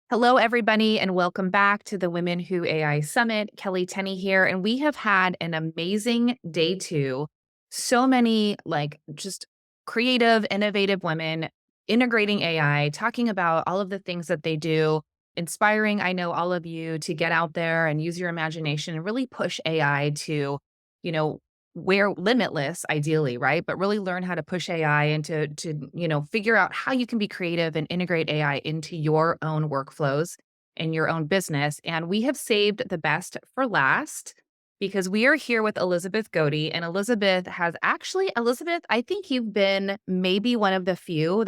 Hello, everybody, and welcome back to the Women Who AI Summit. Kelley Tenny here, and we have had an amazing day two. So many, just creative, innovative women integrating AI, talking about all of the things that they do, inspiring, I know, all of you to get out there and use your imagination and really push AI to, you know, where limitless, ideally, right? But really learn how to push AI and to figure out how you can be creative and integrate AI into your own workflows and your own business. And we have saved the best for last because we are here with Elizabeth Goede. And Elizabeth, I think you've been maybe one of the few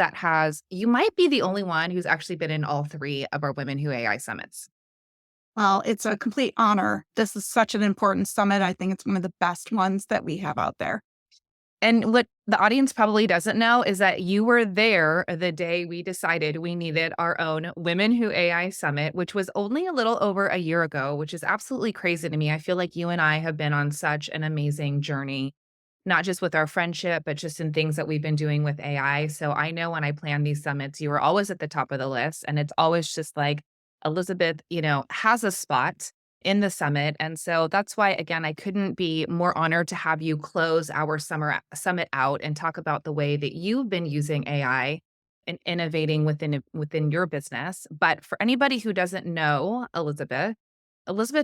you might be the only one who's actually been in all three of our Women Who AI summits. Well, it's a complete honor. This is such an important summit. I think it's one of the best ones that we have out there. And what the audience probably doesn't know is that you were there the day we decided we needed our own Women Who AI Summit, which was only a little over a year ago, which is absolutely crazy to me. I feel like you and I have been on such an amazing journey, not just with our friendship, but just in things that we've been doing with AI. So I know when I plan these summits, you were always at the top of the list. And it's always just like Elizabeth, has a spot in the summit. And so that's why, again, I couldn't be more honored to have you close our summer summit out and talk about the way that you've been using AI and innovating within your business. But for anybody who doesn't know Elizabeth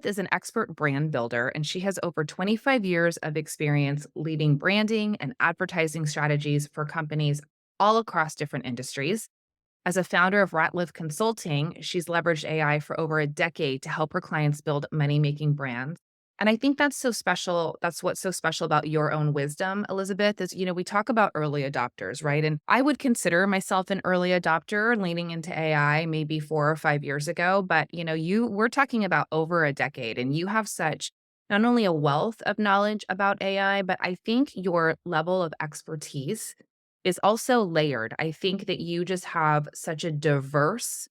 is an expert brand builder, and she has over 25 years of experience leading branding and advertising strategies for companies all across different industries. As a founder of Ratliff Consulting, she's leveraged AI for over a decade to help her clients build money-making brands. And I think that's so special. That's what's so special about your own wisdom, Elizabeth, is, we talk about early adopters, right? And I would consider myself an early adopter leaning into AI maybe 4 or 5 years ago. But, we're talking about over a decade, and you have such not only a wealth of knowledge about AI, but I think your level of expertise is also layered. I think that you just have such a diverse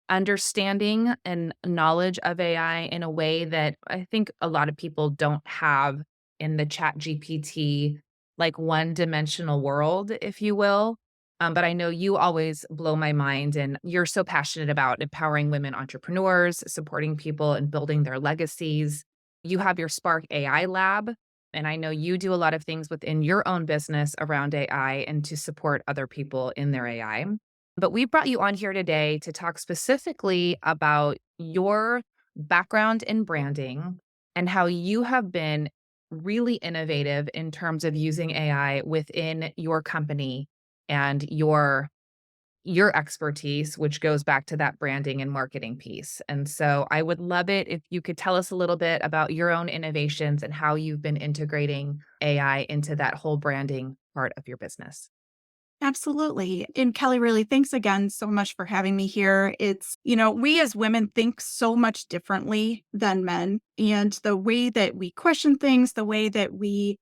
understanding and knowledge of AI in a way that I think a lot of people don't have in the chat GPT, like one dimensional world, if you will. But I know you always blow my mind, and you're so passionate about empowering women entrepreneurs, supporting people and building their legacies. You have your Spark AI lab, and I know you do a lot of things within your own business around AI and to support other people in their AI. But we brought you on here today to talk specifically about your background in branding and how you have been really innovative in terms of using AI within your company and your expertise, which goes back to that branding and marketing piece. And so I would love it if you could tell us a little bit about your own innovations and how you've been integrating AI into that whole branding part of your business. Absolutely. And Kelly, really, thanks again so much for having me here. We as women think so much differently than men. And the way that we question things, the way that we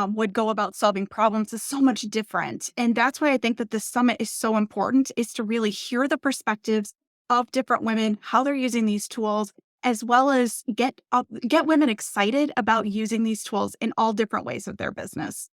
would go about solving problems is so much different. And that's why I think that this summit is so important, is to really hear the perspectives of different women, how they're using these tools, as well as get women excited about using these tools in all different ways of their business.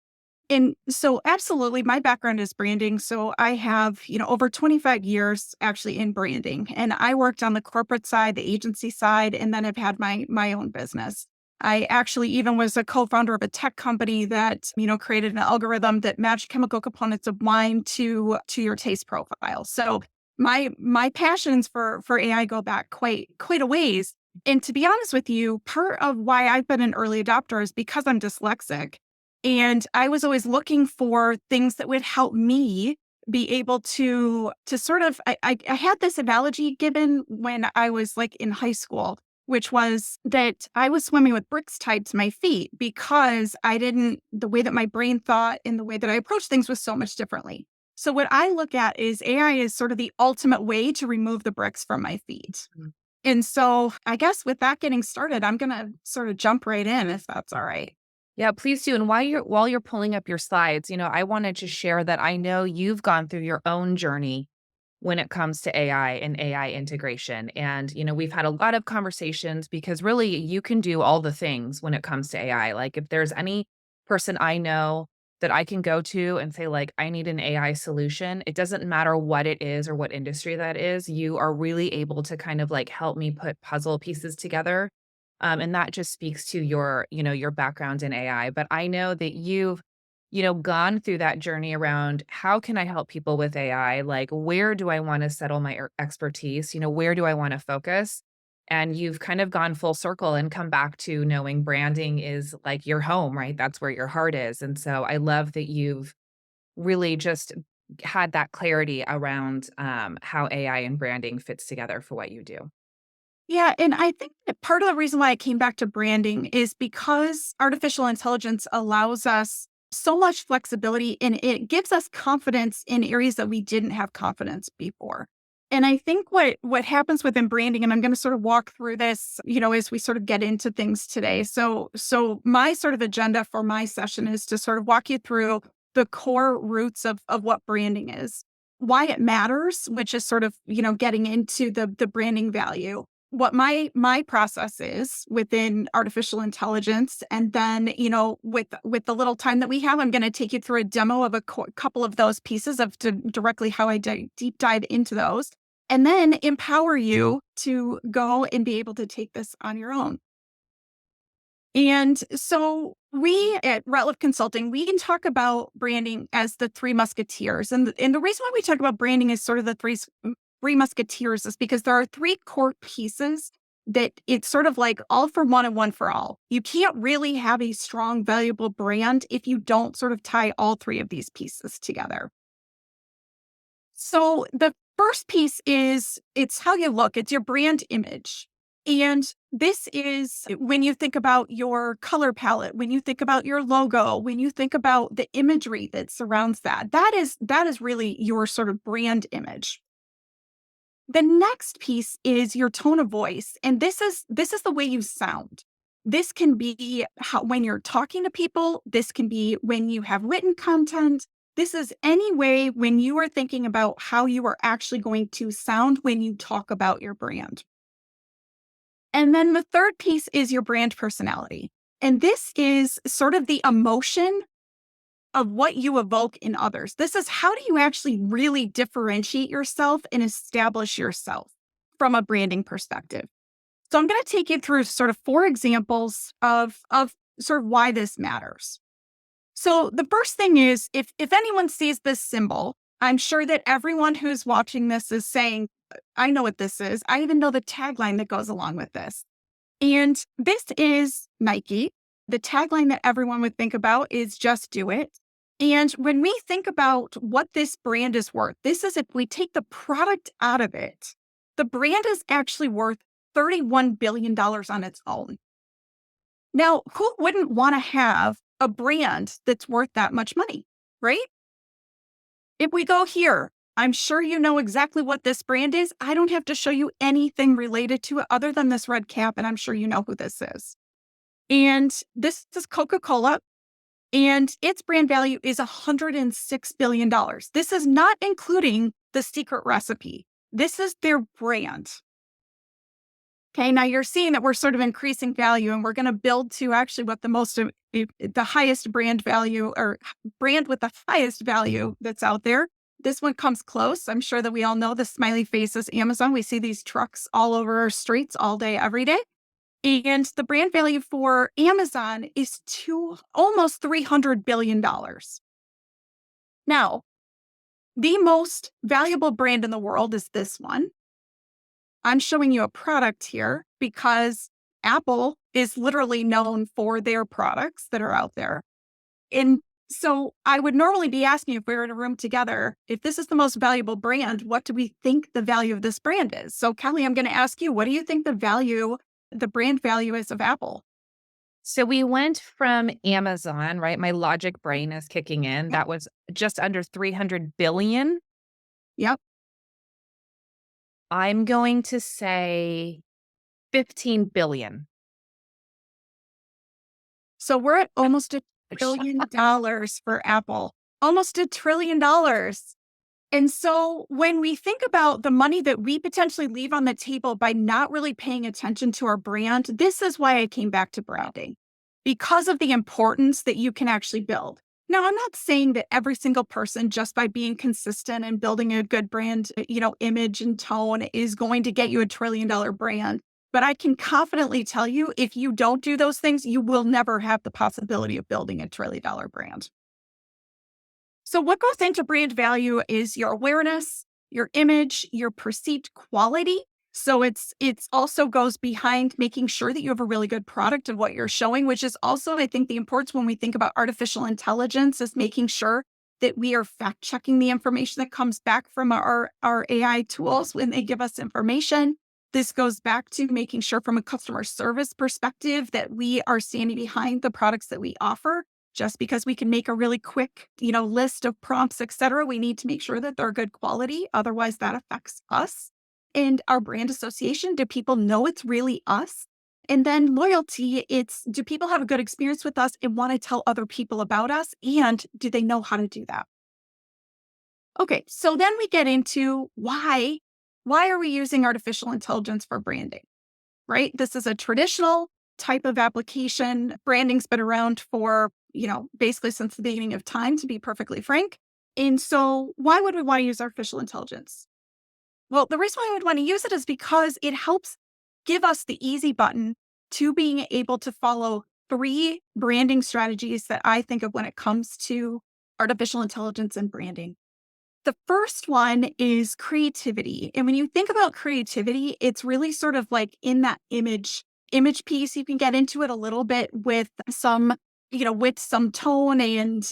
And so absolutely, my background is branding. So I have, over 25 years actually in branding. And I worked on the corporate side, the agency side, and then I've had my own business. I actually even was a co-founder of a tech company that, created an algorithm that matched chemical components of wine to your taste profile. So my passions for AI go back quite a ways. And to be honest with you, part of why I've been an early adopter is because I'm dyslexic. And I was always looking for things that would help me be able to sort of I had this analogy given when I was like in high school, which was that I was swimming with bricks tied to my feet because the way that my brain thought and the way that I approached things was so much differently. So what I look at is AI is sort of the ultimate way to remove the bricks from my feet. Mm. And so I guess with that getting started, I'm going to sort of jump right in if that's all right. Yeah, please do. And while you're pulling up your slides, I wanted to share that I know you've gone through your own journey when it comes to AI and AI integration. And, we've had a lot of conversations because really you can do all the things when it comes to AI. Like if there's any person I know that I can go to and say, like, I need an AI solution. It doesn't matter what it is or what industry that is. You are really able to kind of like help me put puzzle pieces together. And that just speaks to your, your background in AI. But I know that you've, gone through that journey around how can I help people with AI? Like, where do I want to settle my expertise? Where do I want to focus? And you've kind of gone full circle and come back to knowing branding is like your home, right? That's where your heart is. And so I love that you've really just had that clarity around how AI and branding fits together for what you do. Yeah, and I think that part of the reason why I came back to branding is because artificial intelligence allows us so much flexibility and it gives us confidence in areas that we didn't have confidence before. And I think what happens within branding, and I'm going to sort of walk through this, as we sort of get into things today. So my sort of agenda for my session is to sort of walk you through the core roots of what branding is, why it matters, which is sort of, getting into the branding value, what my process is within artificial intelligence, and then with the little time that we have, I'm going to take you through a demo of a couple of those pieces of directly how I deep dive into those, and then empower you to go and be able to take this on your own. And so we at Ratliff Consulting, we can talk about branding as the three musketeers. And the reason why we talk about branding as sort of the three musketeers is because there are three core pieces that it's sort of like all for one and one for all. You can't really have a strong, valuable brand if you don't sort of tie all three of these pieces together. So the first piece is it's how you look, it's your brand image. And this is when you think about your color palette, when you think about your logo, when you think about the imagery that surrounds that, that is really your sort of brand image. The next piece is your tone of voice, and this is the way you sound. This can be when you're talking to people, this can be when you have written content. This is any way when you are thinking about how you are actually going to sound when you talk about your brand. And then the third piece is your brand personality. And this is sort of the emotion of what you evoke in others. This is how do you actually really differentiate yourself and establish yourself from a branding perspective. So I'm going to take you through sort of four examples of sort of why this matters. So the first thing is if anyone sees this symbol, I'm sure that everyone who's watching this is saying, I know what this is. I even know the tagline that goes along with this. And this is Nike. The tagline that everyone would think about is just do it. And when we think about what this brand is worth, this is if we take the product out of it, the brand is actually worth $31 billion on its own. Now, who wouldn't want to have a brand that's worth that much money, right? If we go here, I'm sure you know exactly what this brand is. I don't have to show you anything related to it other than this red cap, and I'm sure you know who this is. And this is Coca-Cola, and its brand value is $106 billion. This is not including the secret recipe. This is their brand. Okay, now you're seeing that we're sort of increasing value, and we're going to build to actually what the highest brand value or brand with the highest value that's out there. This one comes close. I'm sure that we all know the smiley face is Amazon. We see these trucks all over our streets all day, every day. And the brand value for Amazon is almost $300 billion. Now, the most valuable brand in the world is this one. I'm showing you a product here because Apple is literally known for their products that are out there. And so I would normally be asking if we were in a room together, if this is the most valuable brand, what do we think the value of this brand is? So Kelley, I'm going to ask you, what do you think the brand value is of Apple? So we went from Amazon, right? My logic brain is kicking in. Yep. That was just under 300 billion. Yep. I'm going to say 15 billion. So we're at almost $1 trillion for Apple, almost $1 trillion. And so when we think about the money that we potentially leave on the table by not really paying attention to our brand, this is why I came back to branding, because of the importance that you can actually build. Now, I'm not saying that every single person, just by being consistent and building a good brand, image and tone is going to get you $1 trillion brand. But I can confidently tell you, if you don't do those things, you will never have the possibility of building $1 trillion brand. So what goes into brand value is your awareness, your image, your perceived quality. So it's also goes behind making sure that you have a really good product of what you're showing, which is also, I think, the importance when we think about artificial intelligence is making sure that we are fact checking the information that comes back from our AI tools when they give us information. This goes back to making sure from a customer service perspective that we are standing behind the products that we offer. Just because we can make a really quick, list of prompts, et cetera, we need to make sure that they're good quality. Otherwise, that affects us and our brand association. Do people know it's really us? And then loyalty, it's do people have a good experience with us and want to tell other people about us? And do they know how to do that? Okay, so then we get into why. Why are we using artificial intelligence for branding? Right? This is a traditional type of application. Branding's been around for, basically since the beginning of time, to be perfectly frank. And so, why would we want to use artificial intelligence? Well, the reason why I would want to use it is because it helps give us the easy button to being able to follow three branding strategies that I think of when it comes to artificial intelligence and branding. The first one is creativity. And when you think about creativity, it's really sort of like in that image piece. You can get into it a little bit with some tone and,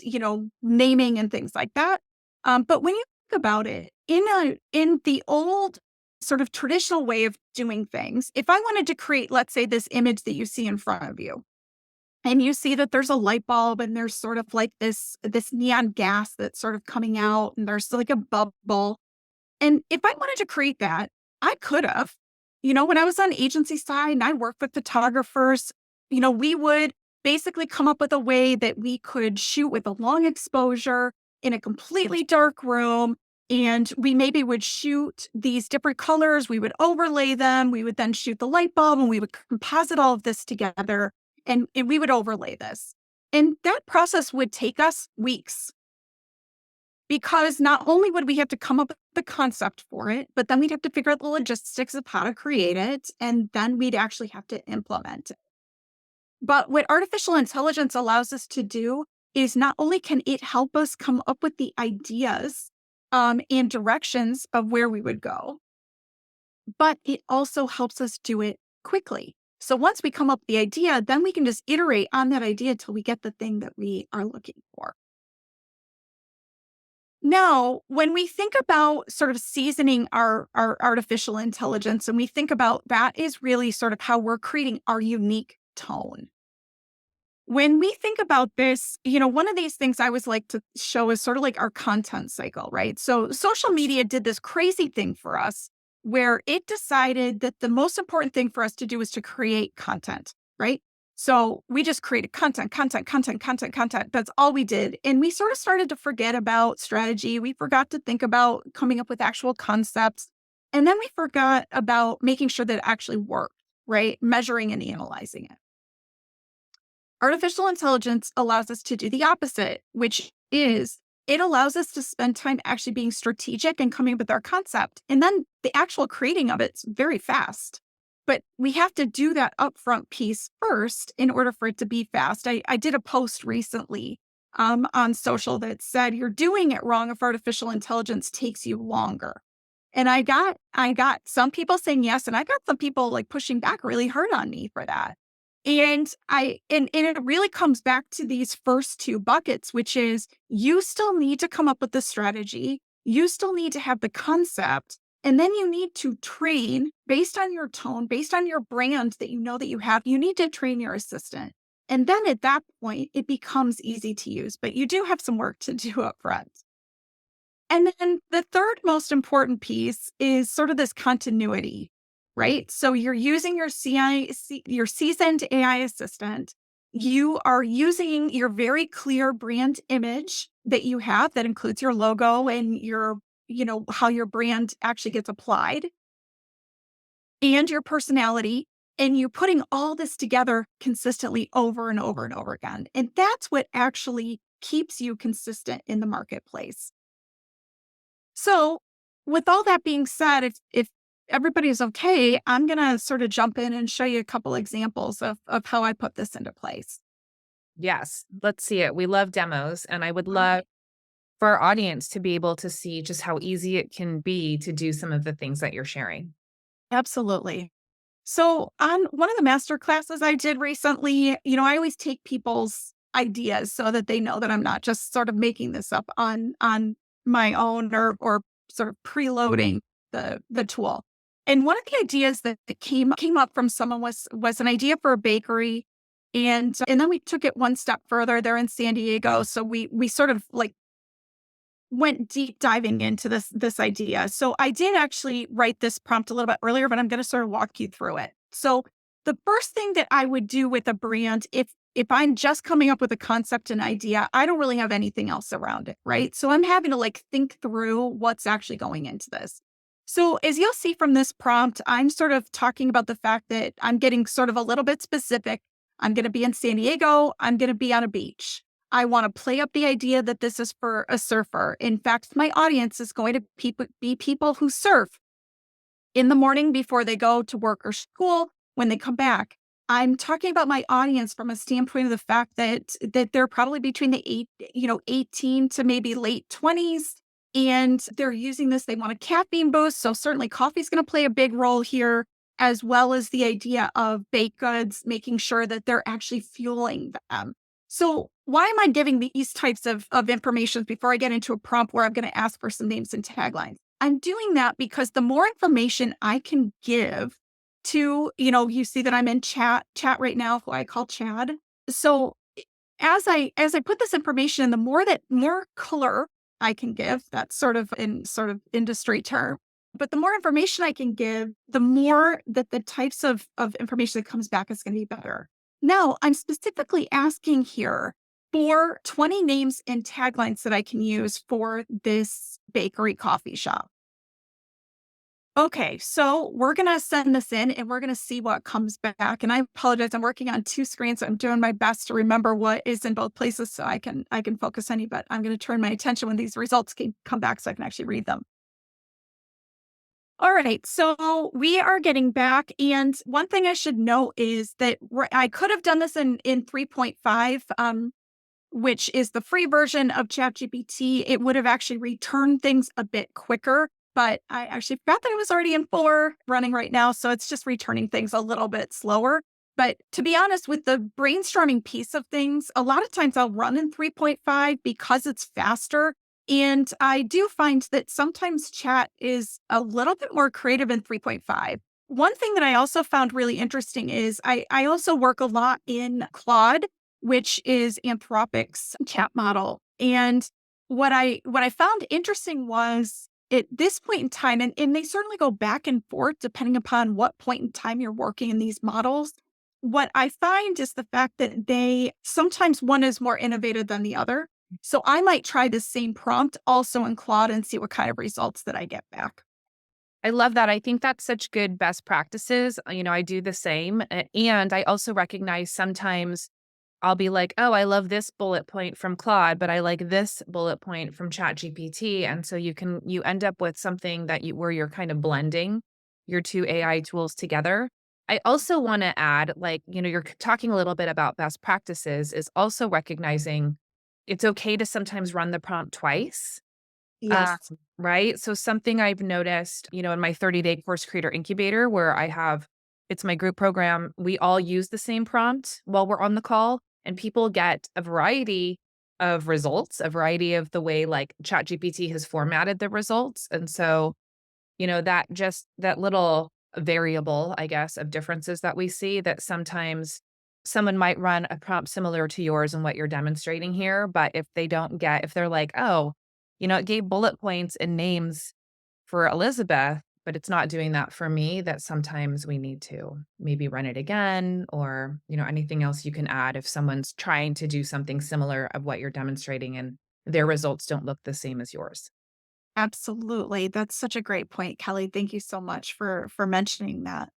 naming and things like that. But when you think about it, in the old sort of traditional way of doing things, if I wanted to create, let's say, this image that you see in front of you, and you see that there's a light bulb and there's sort of like this neon gas that's sort of coming out and there's like a bubble. And if I wanted to create that, I could have. When I was on agency side and I worked with photographers, we would basically come up with a way that we could shoot with a long exposure in a completely dark room. And we maybe would shoot these different colors, we would overlay them, we would then shoot the light bulb, and we would composite all of this together and we would overlay this. And that process would take us weeks because not only would we have to come up with the concept for it, but then we'd have to figure out the logistics of how to create it. And then we'd actually have to implement it. But what artificial intelligence allows us to do is not only can it help us come up with the ideas and directions of where we would go, but it also helps us do it quickly. So once we come up with the idea, then we can just iterate on that idea till we get the thing that we are looking for. Now, when we think about sort of seasoning our artificial intelligence, and we think about that is really sort of how we're creating our unique tone. When we think about this, one of these things I always like to show is sort of like our content cycle, right? So social media did this crazy thing for us where it decided that the most important thing for us to do is to create content, right? So we just created content, content, content, content, content. That's all we did. And we sort of started to forget about strategy. We forgot to think about coming up with actual concepts. And then we forgot about making sure that it actually worked, right? Measuring and analyzing it. Artificial intelligence allows us to do the opposite, which is it allows us to spend time actually being strategic and coming up with our concept. And then the actual creating of it's very fast. But we have to do that upfront piece first in order for it to be fast. I did a post recently on social that said, you're doing it wrong if artificial intelligence takes you longer. And I got some people saying yes, and I got some people like pushing back really hard on me for that. And it really comes back to these first two buckets, which is you still need to come up with the strategy. You still need to have the concept. And then you need to train based on your tone, based on your brand that you know that you have. You need to train your assistant. And then at that point, it becomes easy to use, but you do have some work to do up front. And then the third most important piece is sort of this continuity, right? So you're using your seasoned AI assistant. You are using your very clear brand image that you have that includes your logo and how your brand actually gets applied and your personality. And you're putting all this together consistently over and over and over again. And that's what actually keeps you consistent in the marketplace. So, with all that being said, if everybody's okay, I'm going to sort of jump in and show you a couple examples of how I put this into place. Yes, let's see it. We love demos, and I would All love right. for our audience to be able to see just how easy it can be to do some of the things that you're sharing. Absolutely. So, on one of the master classes I did recently, I always take people's ideas so that they know that I'm not just sort of making this up on my own or sort of preloading the tool. And one of the ideas that came up from someone was an idea for a bakery. And then we took it one step further. They're in San Diego. So we sort of like went deep diving into this idea. So I did actually write this prompt a little bit earlier, but I'm going to sort of walk you through it. So the first thing that I would do with a brand, if I'm just coming up with a concept and idea, I don't really have anything else around it, right? So I'm having to like think through what's actually going into this. So as you'll see from this prompt, I'm sort of talking about the fact that I'm getting sort of a little bit specific. I'm going to be in San Diego. I'm going to be on a beach. I want to play up the idea that this is for a surfer. In fact, my audience is going to be people who surf in the morning before they go to work or school, when they come back. I'm talking about my audience from a standpoint of the fact that they're probably between the 18 to maybe late 20s. And they're using this. They want a caffeine boost. So certainly coffee is going to play a big role here, as well as the idea of baked goods, making sure that they're actually fueling them. So why am I giving these types of information before I get into a prompt where I'm going to ask for some names and taglines? I'm doing that because the more information I can give to, you see that I'm in chat right now, who I call Chad. So as I put this information in, the more color I can give, that's sort of industry term. But the more information I can give, the more that the types of information that comes back is going to be better. Now, I'm specifically asking here for 20 names and taglines that I can use for this bakery coffee shop. Okay, so we're gonna send this in and we're gonna see what comes back. And I apologize, I'm working on two screens. So I'm doing my best to remember what is in both places so I can focus any, but I'm gonna turn my attention when these results can come back so I can actually read them. All right, so we are getting back. And one thing I should note is that I could have done this in 3.5. Which is the free version of ChatGPT. It would have actually returned things a bit quicker, but I actually forgot that it was already in 4 running right now. So it's just returning things a little bit slower. But to be honest, with the brainstorming piece of things, a lot of times I'll run in 3.5 because it's faster. And I do find that sometimes chat is a little bit more creative in 3.5. One thing that I also found really interesting is I also work a lot in Claude, which is Anthropic's chat model. And what I found interesting was at this point in time, and they certainly go back and forth depending upon what point in time you're working in these models. What I find is the fact that they sometimes one is more innovative than the other. So I might try the same prompt also in Claude and see what kind of results that I get back. I love that. I think that's such good best practices. I do the same. And I also recognize sometimes I'll be like, "Oh, I love this bullet point from Claude, but I like this bullet point from ChatGPT." And so you end up with something where you're kind of blending your 2 AI tools together. I also wanna add, like, you're talking a little bit about best practices is also recognizing it's okay to sometimes run the prompt twice. Um, Yes. right? So something I've noticed, in my 30-day course creator incubator where it's my group program, we all use the same prompt while we're on the call and people get a variety of results, a variety of the way like ChatGPT has formatted the results. And so, that little variable, I guess, of differences that we see that sometimes someone might run a prompt similar to yours and what you're demonstrating here. But if they're like, oh, it gave bullet points and names for Elizabeth, but it's not doing that for me, that sometimes we need to maybe run it again or, anything else you can add if someone's trying to do something similar of what you're demonstrating and their results don't look the same as yours. Absolutely. That's such a great point, Kelly. Thank you so much for mentioning that.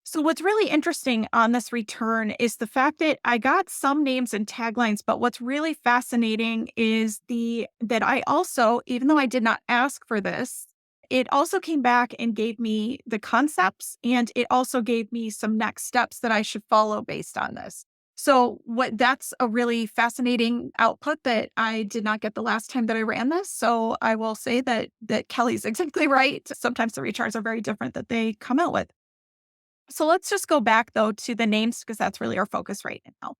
So what's really interesting on this return is the fact that I got some names and taglines, but what's really fascinating is the that I also, even though I did not ask for this, it also came back and gave me the concepts and it also gave me some next steps that I should follow based on this. So what that's a really fascinating output that I did not get the last time that I ran this. So I will say that Kelly's exactly right. Sometimes the returns are very different that they come out with. So let's just go back though to the names because that's really our focus right now.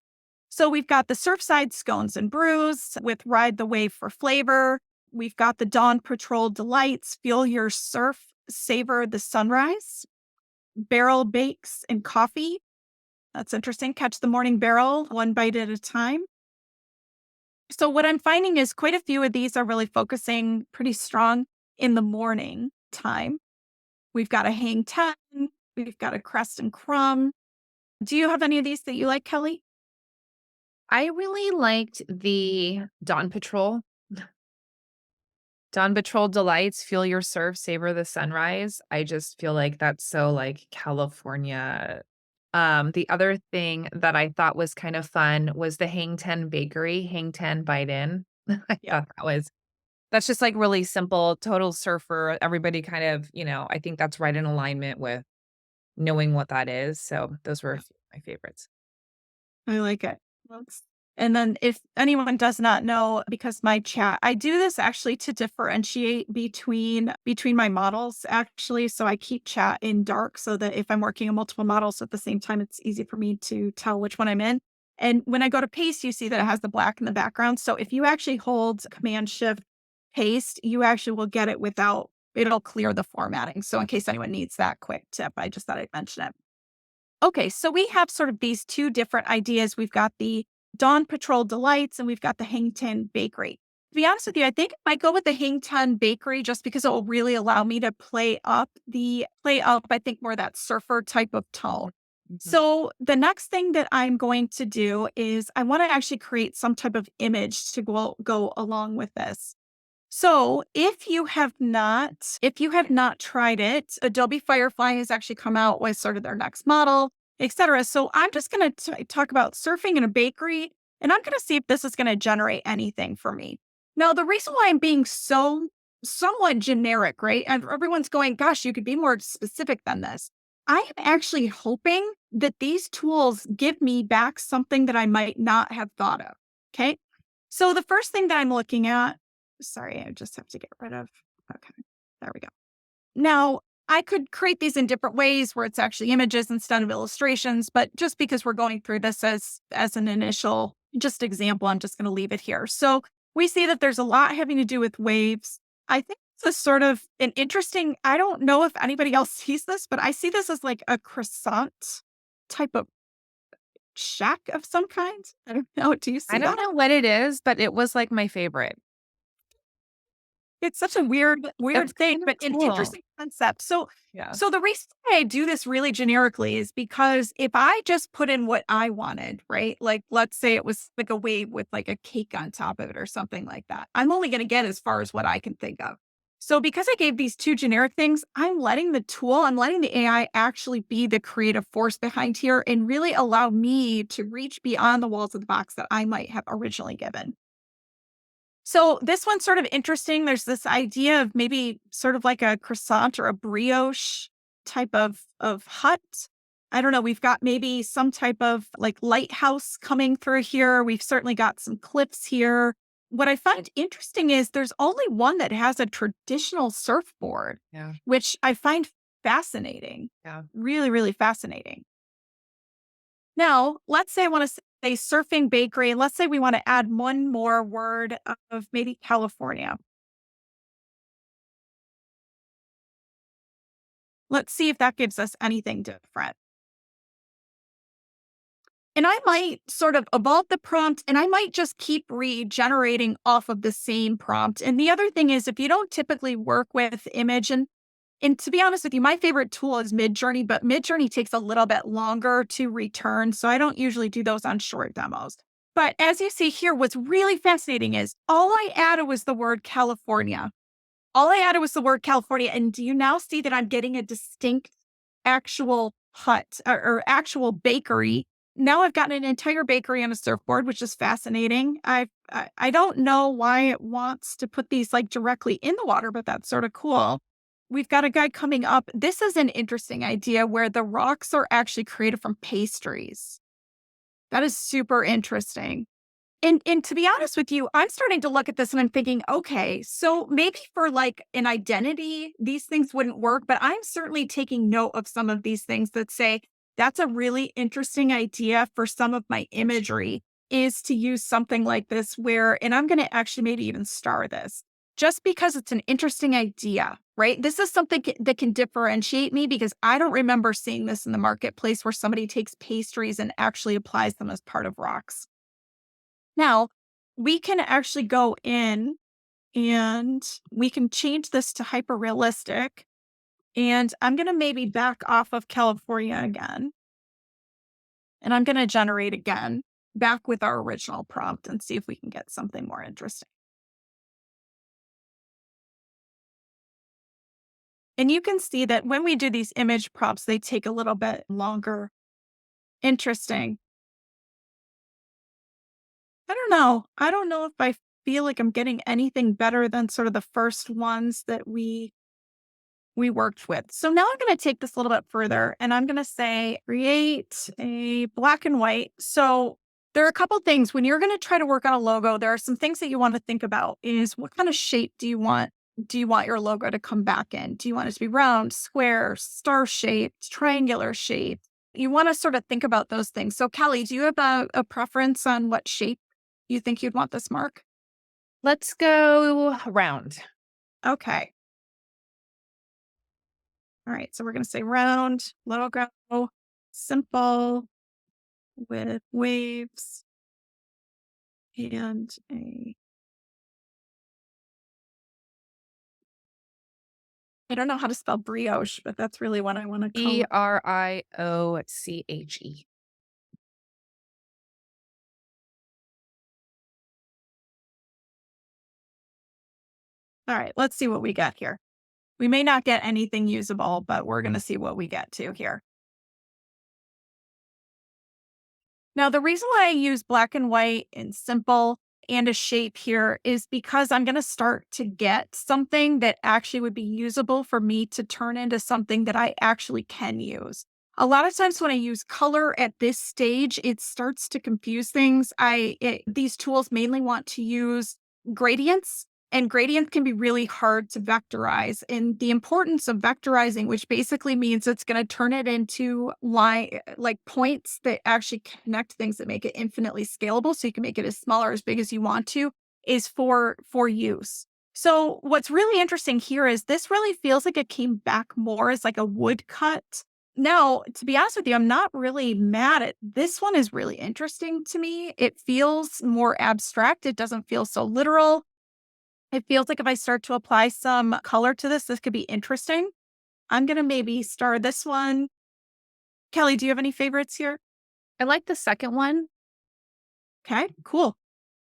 So we've got the Surfside Scones and Brews with Ride the Wave for flavor. We've got the Dawn Patrol Delights, Feel Your Surf, Savor the Sunrise, Barrel Bakes and Coffee. That's interesting. Catch the morning barrel one bite at a time. So what I'm finding is quite a few of these are really focusing pretty strong in the morning time. We've got a Hang 10, we've got a Crest and Crumb. Do you have any of these that you like, Kelly? I really liked the Dawn Patrol. Dawn Patrol Delights, Feel Your Surf, Savor the Sunrise. I just feel like that's so, like, California. The other thing that I thought was kind of fun was the Hang 10 Bakery, Hang 10 Bite In. I Yeah. thought that's just, like, really simple, total surfer, everybody kind of, I think that's right in alignment with knowing what that is, so those were a Yeah. few of my favorites. I like it. And then if anyone does not know, because my chat, I do this actually to differentiate between my models actually. So I keep chat in dark so that if I'm working on multiple models at the same time, it's easy for me to tell which one I'm in. And when I go to paste, you see that it has the black in the background. So if you actually hold Command Shift paste, you actually will get it without it'll clear the formatting. So in case anyone needs that quick tip, I just thought I'd mention it. Okay, so we have sort of these two different ideas. We've got the Dawn Patrol Delights and we've got the Hang Ten Bakery. To be honest with you, I think I might go with the Hang Ten Bakery just because it will really allow me to play up, I think, more that surfer type of tone. Mhm. So the next thing that I'm going to do is I want to actually create some type of image to go along with this. So if you have not tried it, Adobe Firefly has actually come out with sort of their next model, etc. So I'm just going to talk about surfing in a bakery, and I'm going to see if this is going to generate anything for me. Now, the reason why I'm being so somewhat generic, right? And everyone's going, gosh, you could be more specific than this. I am actually hoping that these tools give me back something that I might not have thought of. Okay. So the first thing that I'm looking at, sorry, I just have to get rid of. Okay, there we go. Now, I could create these in different ways where it's actually images instead of illustrations, but just because we're going through this as an initial just example, I'm just going to leave it here. So we see that there's a lot having to do with waves. I think it's a sort of an interesting, I don't know if anybody else sees this, but I see this as like a croissant type of shack of some kind. I don't know. Do you I see don't that? know what it is, but it was, like, my favorite. It's such a It weird was thing, kind of but an cool. interesting concept. So Yeah. so the reason why I do this really generically is because if I just put in what I wanted, right? Like let's say it was like a wave with like a cake on top of it or something like that. I'm only going to get as far as what I can think of. So because I gave these two generic things, I'm letting the AI actually be the creative force behind here and really allow me to reach beyond the walls of the box that I might have originally given. So this one's sort of interesting. There's this idea of maybe sort of like a croissant or a brioche type of hut. I don't know. We've got maybe some type of like lighthouse coming through here. We've certainly got some cliffs here. What I find interesting is there's only one that has a traditional surfboard, Yeah, which I find fascinating. yeah. Really, really fascinating. Now, let's say I want to say surfing bakery, and let's say we want to add one more word of maybe California. Let's see if that gives us anything different. And I might sort of evolve the prompt and I might just keep regenerating off of the same prompt. And the other thing is, if you don't typically work with image, and to be honest with you, my favorite tool is Midjourney, but Midjourney takes a little bit longer to return. So I don't usually do those on short demos. But as you see here, what's really fascinating is all I added was the word California. All I added was the word California. And do you now see that I'm getting a distinct actual hut or actual bakery. Now I've gotten an entire bakery on a surfboard, which is fascinating. I don't know why it wants to put these like directly in the water, but that's sort of cool. We've got a guy coming up. This is an interesting idea where the rocks are actually created from pastries. That is super interesting. And to be honest with you, I'm starting to look at this and I'm thinking, okay, so maybe for like an identity, these things wouldn't work, but I'm certainly taking note of some of these things that say that's a really interesting idea for some of my imagery is to use something like this where, and I'm going to actually maybe even star this just because it's an interesting idea, right? This is something that can differentiate me because I don't remember seeing this in the marketplace where somebody takes pastries and actually applies them as part of rocks. Now, we can actually go in and we can change this to hyper realistic. And I'm going to maybe back off of California again. And I'm going to generate again back with our original prompt and see if we can get something more interesting. And you can see that when we do these image prompts, they take a little bit longer. Interesting. I don't know. I don't know if I feel like I'm getting anything better than sort of the first ones that we worked with. So now I'm going to take this a little bit further and I'm going to say create a black and white. So there are a couple things when you're going to try to work on a logo, there are some things that you want to think about is what kind of shape do you want? Do you want your logo to come back in? Do you want it to be round, square, star shaped, triangular shaped? You want to sort of think about those things. So Kelly, do you have a preference on what shape you think you'd want this mark? Let's go round. Okay. All right, so we're going to say round, logo, simple with waves and a. I don't know how to spell brioche, but that's really what I want to call it. Brioche. All right, let's see what we get here. We may not get anything usable, but we're going to see what we get to here. Now, the reason why I use black and white and simple and a shape here is because I'm going to start to get something that actually would be usable for me to turn into something that I actually can use. A lot of times when I use color at this stage, it starts to confuse things. These tools mainly want to use gradients, and gradients can be really hard to vectorize. And the importance of vectorizing, which basically means it's going to turn it into like points that actually connect things that make it infinitely scalable. So you can make it as small or as big as you want to, is for use. So what's really interesting here is this really feels like it came back more as like a woodcut. Now, to be honest with you, I'm not really mad at this one is really interesting to me. It feels more abstract. It doesn't feel so literal. It feels like if I start to apply some color to this could be interesting. I'm going to maybe star this one. Kelly, do you have any favorites here? I like the second one. Okay, cool.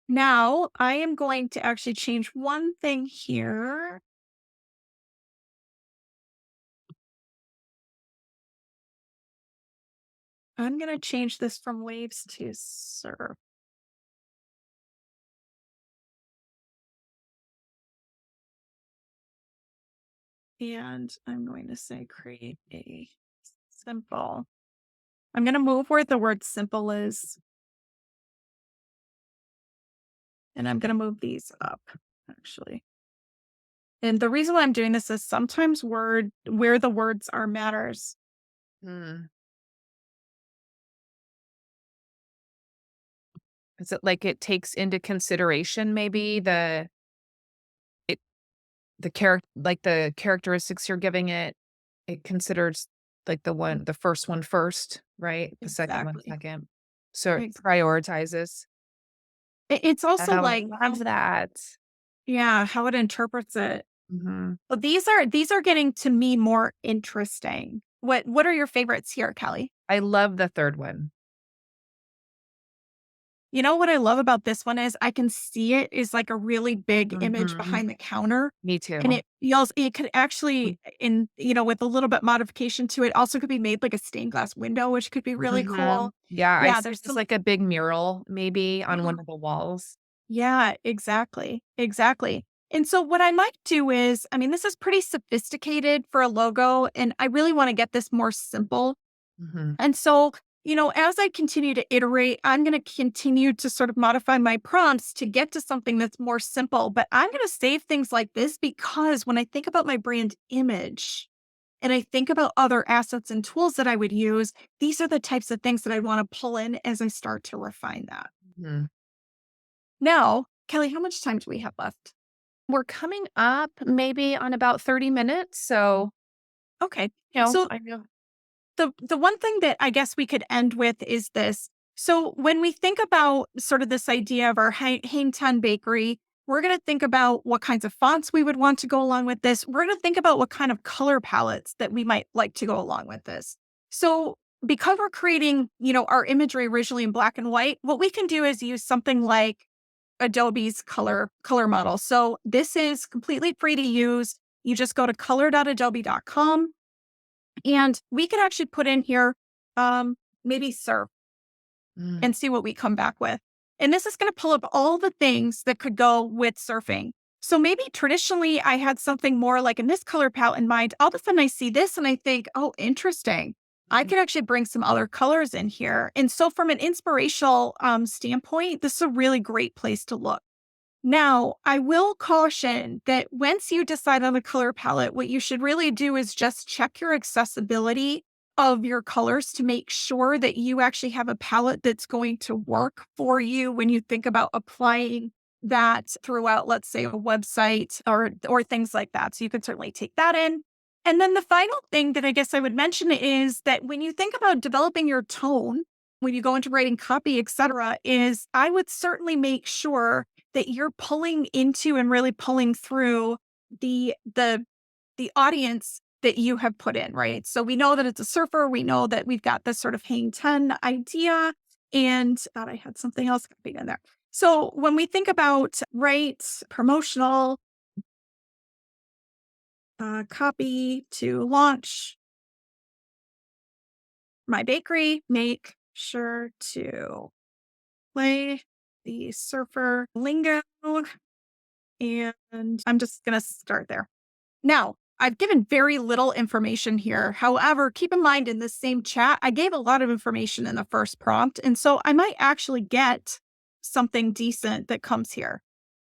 Now I am going to actually change one thing here. I'm going to change this from waves to surf. And I'm going to say create a simple. I'm going to move where the word simple is. And I'm going to move these up, actually. And the reason why I'm doing this is sometimes where the words are matters. Hmm. Is it like it takes into consideration maybe it the character like the characteristics you're giving it? It considers like the first one first, right? The second one Exactly. second. So it Ex- prioritizes. It's also I like, love that. yeah, how it interprets it. Mhm. But these are getting to me more interesting. What are your favorites here, Kelly? I love the third one. You know what I love about this one is I can see it is like a really big image Mhm. behind the counter. Me And too. it could actually with a little bit modification to it, also could be made like a stained glass window, which could be really cool. Mhm. Yeah, I Yeah, see there's just some like a big mural maybe on yeah. one of the walls. Yeah, exactly. Exactly. And so what I might do is, I mean, this is pretty sophisticated for a logo, and I really want to get this more simple. Mhm. And so, as I continue to iterate, I'm going to continue to sort of modify my prompts to get to something that's more simple. But I'm going to save things like this because when I think about my brand image and I think about other assets and tools that I would use, these are the types of things that I want to pull in as I start to refine that. Mhm. Now, Kelly, how much time do we have left? We're coming up maybe on about 30 minutes, so, Okay. So I know. the one thing that I guess we could end with is this. So when we think about sort of this idea of our Hang Ten Bakery, we're going to think about what kinds of fonts we would want to go along with this. We're going to think about what kind of color palettes that we might like to go along with this. So because we're creating, our imagery originally in black and white, what we can do is use something like Adobe's color model. So this is completely free to use. You just go to color.adobe.com and we could actually put in here, maybe surf Mm. and see what we come back with. And this is going to pull up all the things that could go with surfing. So maybe traditionally I had something more like in this color palette in mind. All of a sudden I see this and I think, oh, interesting. I Mhm. could actually bring some other colors in here. And so from an inspirational standpoint, this is a really great place to look. Now, I will caution that once you decide on a color palette, what you should really do is just check your accessibility of your colors to make sure that you actually have a palette that's going to work for you when you think about applying that throughout, let's say, a website or things like that. So you can certainly take that in. And then the final thing that I guess I would mention is that when you think about developing your tone, when you go into writing copy, et cetera, is I would certainly make sure that you're pulling into and really pulling through the audience that you have put in, right? So we know that it's a surfer. We know that we've got this sort of hang 10 idea. And thought I had something else copied in there. So when we think about right promotional copy to launch my bakery, make sure to play the surfer lingo. And I'm just going to start there. Now, I've given very little information here. However, keep in mind in this same chat, I gave a lot of information in the first prompt. And so I might actually get something decent that comes here.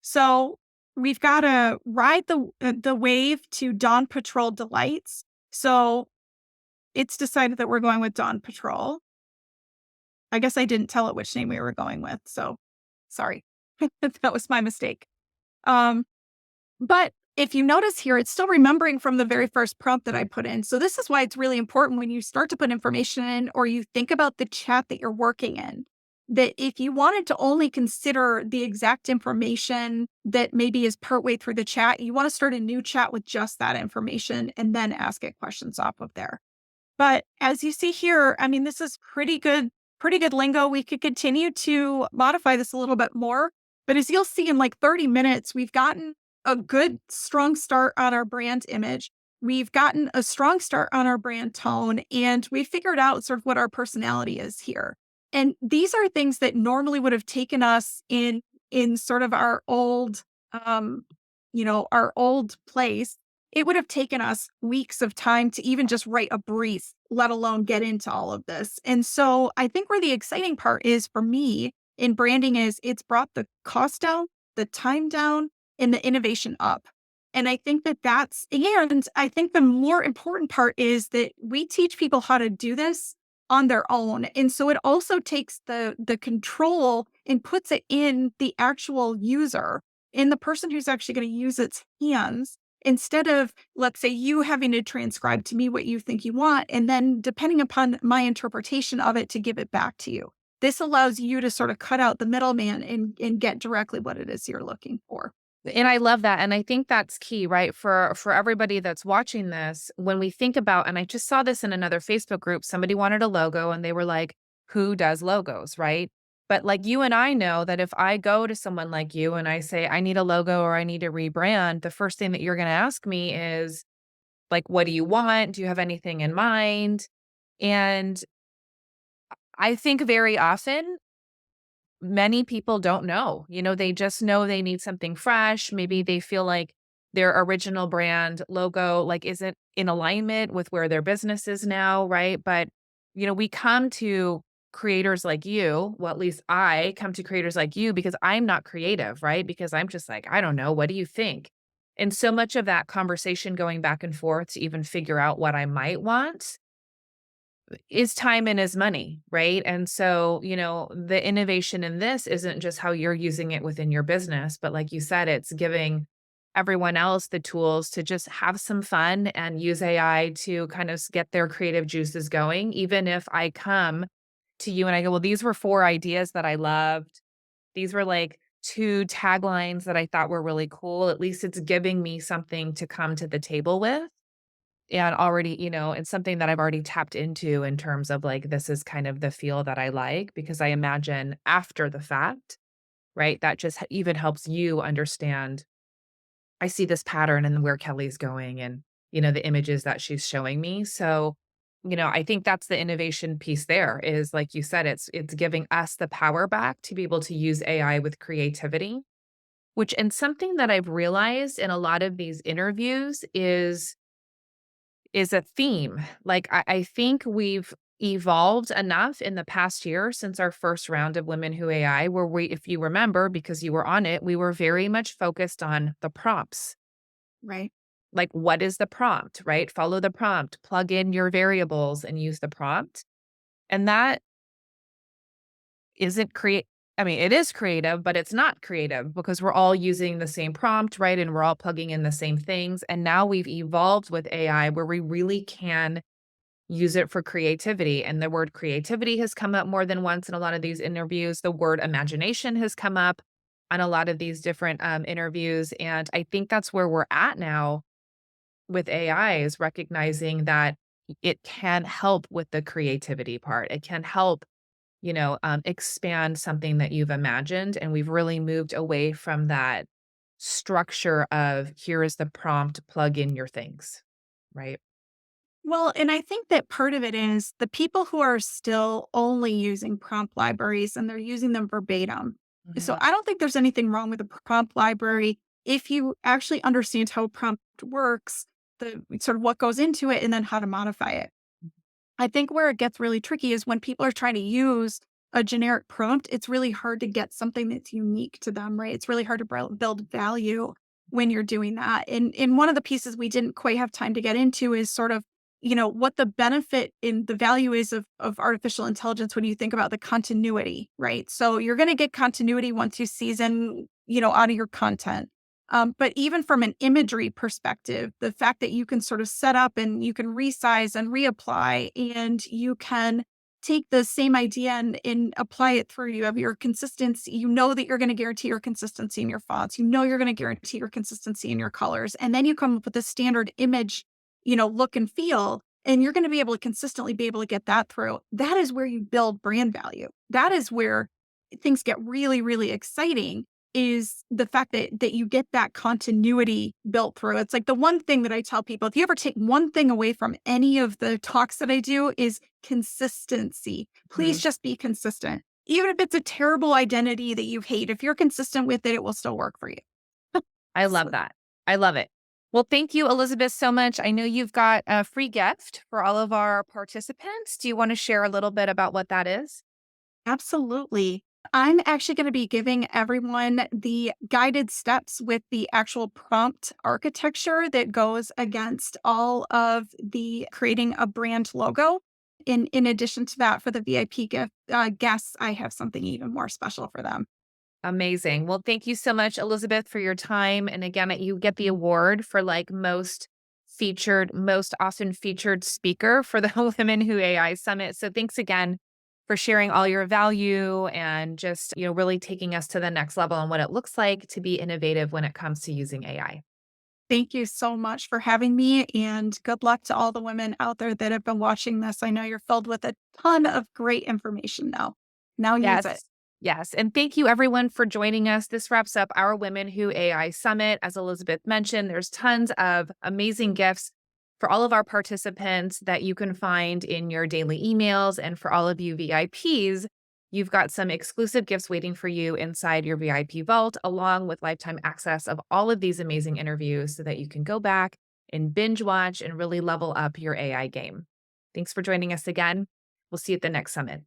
So we've got to ride the wave to Dawn Patrol Delights. So it's decided that we're going with Dawn Patrol. I guess I didn't tell it which name we were going with. So sorry. That was my mistake. Um, But if you notice here, it's still remembering from the very first prompt that I put in. So this is why it's really important when you start to put information in or you think about the chat that you're working in, that if you wanted to only consider the exact information that maybe is partway through the chat, you want to start a new chat with just that information and then ask it questions off of there. But as you see here, I mean, this is pretty good lingo. We could continue to modify this a little bit more. But as you'll see in like 30 minutes, we've gotten a good, strong start on our brand image. We've gotten a strong start on our brand tone, and we figured out sort of what our personality is here. And these are things that normally would have taken us in sort of um, our old place. It would have taken us weeks of time to even just write a brief, let alone get into all of this. And so I think where the exciting part is for me in branding is it's brought the cost down, the time down, and the innovation up. And I think and I think the more important part is that we teach people how to do this on their own. And so it also takes the control and puts it in the actual user, in the person who's actually going to use its hands instead of, let's say, you having to transcribe to me what you think you want, and then depending upon my interpretation of it to give it back to you. This allows you to sort of cut out the middleman and get directly what it is you're looking for. And I love that, and I think that's key, right? For everybody that's watching this, when we think about and I just saw this in another Facebook group, somebody wanted a logo and they were like, "Who does logos?" Right? But like you and I know that if I go to someone like you and I say, I need a logo or I need to rebrand, the first thing that you're going to ask me is, like, what do you want? Do you have anything in mind? And I think very often many people don't know. They just know they need something fresh. Maybe they feel like their original brand logo like isn't in alignment with where their business is now, right? But we come to creators like you, well at least I come to creators like you because I'm not creative, right? Because I'm just like, I don't know, what do you think? And so much of that conversation going back and forth to even figure out what I might want is time and is money, right? And so, the innovation in this isn't just how you're using it within your business, but like you said, it's giving everyone else the tools to just have some fun and use AI to kind of get their creative juices going. Even if I come to you and I go, well, these were 4 ideas that I loved. These were like 2 taglines that I thought were really cool. At least it's giving me something to come to the table with and already, it's something that I've already tapped into in terms of like, this is kind of the feel that I like because I imagine after the fact, right? That just even helps you understand. I see this pattern and where Kelly's going and, the images that she's showing me. So, I think that's the innovation piece there is like you said, it's giving us the power back to be able to use AI with creativity, which and something that I've realized in a lot of these interviews is a theme. Like, I think we've evolved enough in the past year since our first round of Women Who AI, where we, if you remember, because you were on it, we were very much focused on the prompts. Right. Like, what is the prompt, right? Follow the prompt, plug in your variables and use the prompt. And that isn't create. I mean, it is creative, but it's not creative because we're all using the same prompt, right? And we're all plugging in the same things. And now we've evolved with AI where we really can use it for creativity, and the word creativity has come up more than once in a lot of these interviews. The word imagination has come up on a lot of these different, interviews, and I think that's where we're at now with AI is recognizing that it can help with the creativity part. It can help, expand something that you've imagined, and we've really moved away from that structure of, "Here is the prompt, plug in your things." Right? Well, and I think that part of it is the people who are still only using prompt libraries and they're using them verbatim. So Mhm. I don't think there's anything wrong with a prompt library if you actually understand how a prompt works, the sort of what goes into it, and then how to modify it. I think where it gets really tricky is when people are trying to use a generic prompt, it's really hard to get something that's unique to them, right? It's really hard to build value when you're doing that. And one of the pieces we didn't quite have time to get into is sort of, what the benefit in the value is of artificial intelligence when you think about the continuity, right? So you're going to get continuity once you season, out of your content. But even from an imagery perspective, the fact that you can sort of set up and you can resize and reapply, and you can take the same idea and apply it through. You have your consistency. You know that you're going to guarantee your consistency in your fonts. You know you're going to guarantee your consistency in your colors. And then you come up with a standard image, look and feel, and you're going to be able to consistently be able to get that through. That is where you build brand value. That is where things get really, really exciting is the fact that you get that continuity built through. It's like the one thing that I tell people, if you ever take one thing away from any of the talks that I do is consistency. Please Mhm. just be consistent. Even if it's a terrible identity that you hate, if you're consistent with it, it will still work for you. I love So that. I love it. Well, thank you, Elizabeth, so much. I know you've got a free gift for all of our participants. Do you want to share a little bit about what that is? absolutely. I'm actually going to be giving everyone the guided steps with the actual prompt architecture that goes against all of the creating a brand logo. In addition to that, for the VIP guests, I have something even more special for them. Amazing. Well, thank you so much, Elizabeth, for your time. And again, you get the award for like most often featured speaker for the Women Who AI Summit. So thanks again for sharing all your value and just, really taking us to the next level on what it looks like to be innovative when it comes to using AI. Thank you so much for having me, and good luck to all the women out there that have been watching this. I know you're filled with a ton of great information now. Now use it. Yes. Yes. And thank you everyone for joining us. This wraps up our Women Who AI Summit. As Elizabeth mentioned, there's tons of amazing gifts for all of our participants that you can find in your daily emails. And for all of you VIPs, you've got some exclusive gifts waiting for you inside your VIP vault, along with lifetime access of all of these amazing interviews so that you can go back and binge watch and really level up your AI game. Thanks for joining us again. We'll see you at the next summit.